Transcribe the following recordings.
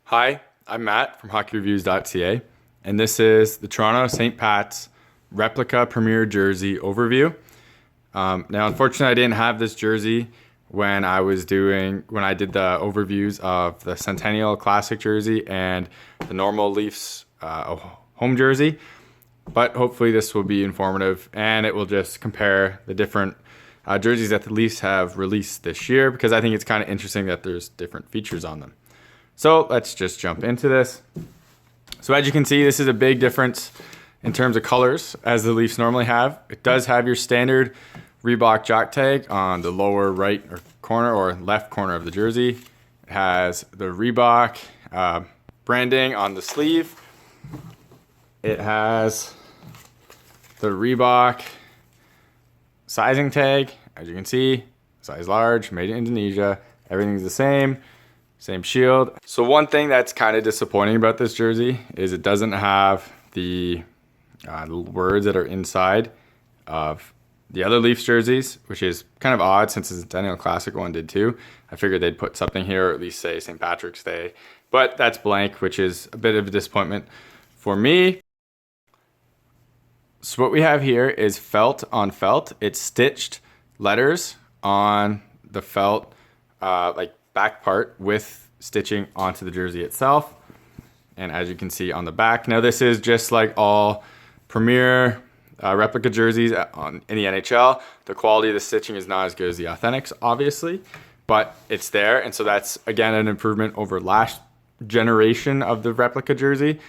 Hi, I'm Matt from HockeyReviews.ca, and this is the Toronto St.Pats Replica Premier Jersey overview. Now, unfortunately, I didn't have this jersey when I did the overviews of the Centennial Classic jersey and the normal Leafs home jersey, but hopefully this will be informative and it will just compare the different jerseys that the Leafs have released this year, because I think it's kind of interesting that there's different features on them. So let's just jump into this. So as you can see, this is a big difference in terms of colors as the Leafs normally have. It does have your standard Reebok jock tag on the lower right or corner or left corner of the jersey. It has the Reebok branding on the sleeve. It has the Reebok sizing tag, as you can see, size large, made in Indonesia. Everything's the same shield. So one thing that's kind of disappointing about this jersey is it doesn't have the words that are inside of the other Leafs jerseys, which is kind of odd since the Centennial Classic one did too. I figured they'd put something here, or at least say St. Patrick's Day, but that's blank, which is a bit of a disappointment for me. So what we have here is felt on felt. It's stitched letters on the felt, like back part, with stitching onto the jersey itself. And as you can see on the back, now this is just like all Premier replica jerseys in the NHL. The quality of the stitching is not as good as the Authentics, obviously, but it's there. And so that's, again, an improvement over last generation of the replica jersey.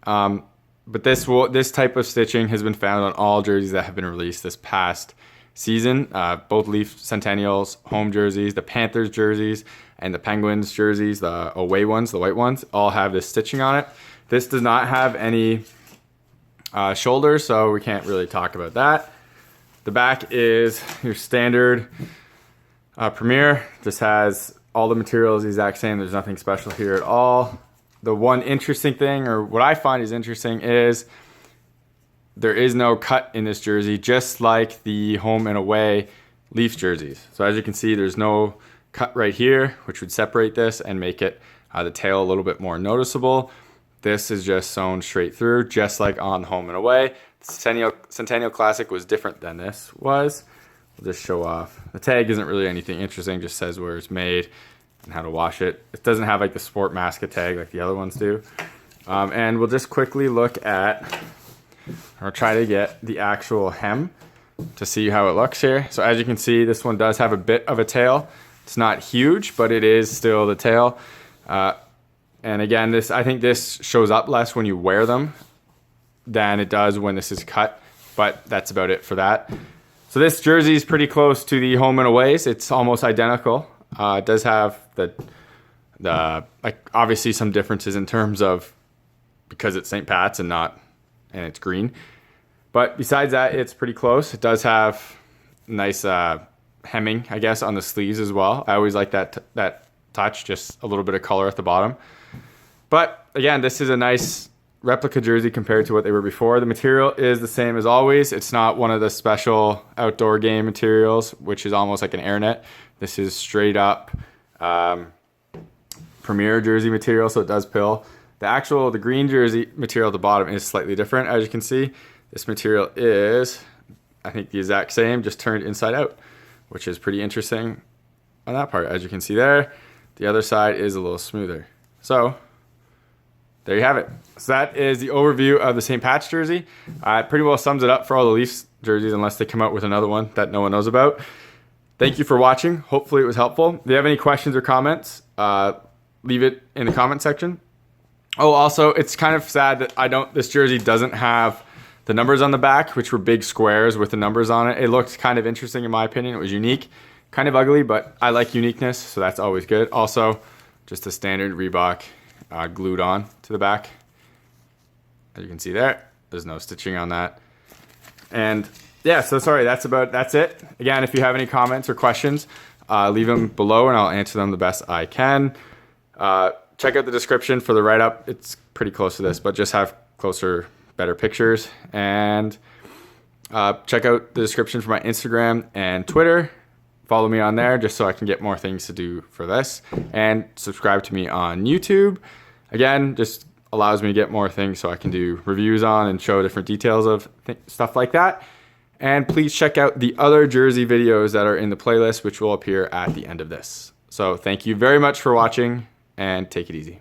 But this type of stitching has been found on all jerseys that have been released this past season. Both Leaf Centennials home jerseys, the Panthers jerseys, and the Penguins jerseys, the away ones, the white ones, all have this stitching on it. This does not have any shoulders, so we can't really talk about that. The back is your standard Premier. This has all the materials the exact same. There's nothing special here at all. The one interesting thing, or what I find is interesting, is there is no cut in this jersey, just like the home and away Leafs jerseys. So as you can see, there's no cut right here, which would separate this and make it the tail a little bit more noticeable. This is just sewn straight through, just like on home and away. The Centennial Classic was different than this was. We'll just show off. The tag isn't really anything interesting, just says where it's made and how to wash it. It doesn't have like the sport mascot tag like the other ones do. And we'll just quickly look at, or try to get the actual hem to see how it looks here. So as you can see, this one does have a bit of a tail. It's not huge, but it is still the tail. And again, I think this shows up less when you wear them than it does when this is cut, but that's about it for that. So this jersey is pretty close to the home and aways. It's almost identical. It does have the like obviously some differences in terms of, because it's St. Pat's and it's green. But besides that, it's pretty close. It does have nice hemming, I guess, on the sleeves as well. I always like that touch, just a little bit of color at the bottom. But again, this is a nice replica jersey compared to what they were before. The material is the same as always. It's not one of the special outdoor game materials, which is almost like an airnet. This is straight up Premier jersey material, so it does pill. The green jersey material at the bottom is slightly different. As you can see, this material is, I think, the exact same, just turned inside out, which is pretty interesting on that part. As you can see there, the other side is a little smoother. So there you have it. So that is the overview of the St. Pat's jersey. It pretty well sums it up for all the Leafs jerseys, unless they come out with another one that no one knows about. Thank you for watching. Hopefully it was helpful. If you have any questions or comments, leave it in the comment section. Oh, also, it's kind of sad that this jersey doesn't have the numbers on the back, which were big squares with the numbers on it. It looked kind of interesting in my opinion. It was unique, kind of ugly, but I like uniqueness, so that's always good. Also, just a standard Reebok glued on to the back. As you can see there, there's no stitching on that. And yeah, so sorry, that's it. Again, if you have any comments or questions, leave them below and I'll answer them the best I can. Check out the description for the write-up. It's pretty close to this, but just have closer, better pictures. And check out the description for my Instagram and Twitter. Follow me on there just so I can get more things to do for this. And subscribe to me on YouTube. Again, just allows me to get more things so I can do reviews on and show different details of stuff like that. And please check out the other jersey videos that are in the playlist, which will appear at the end of this. So thank you very much for watching, and take it easy.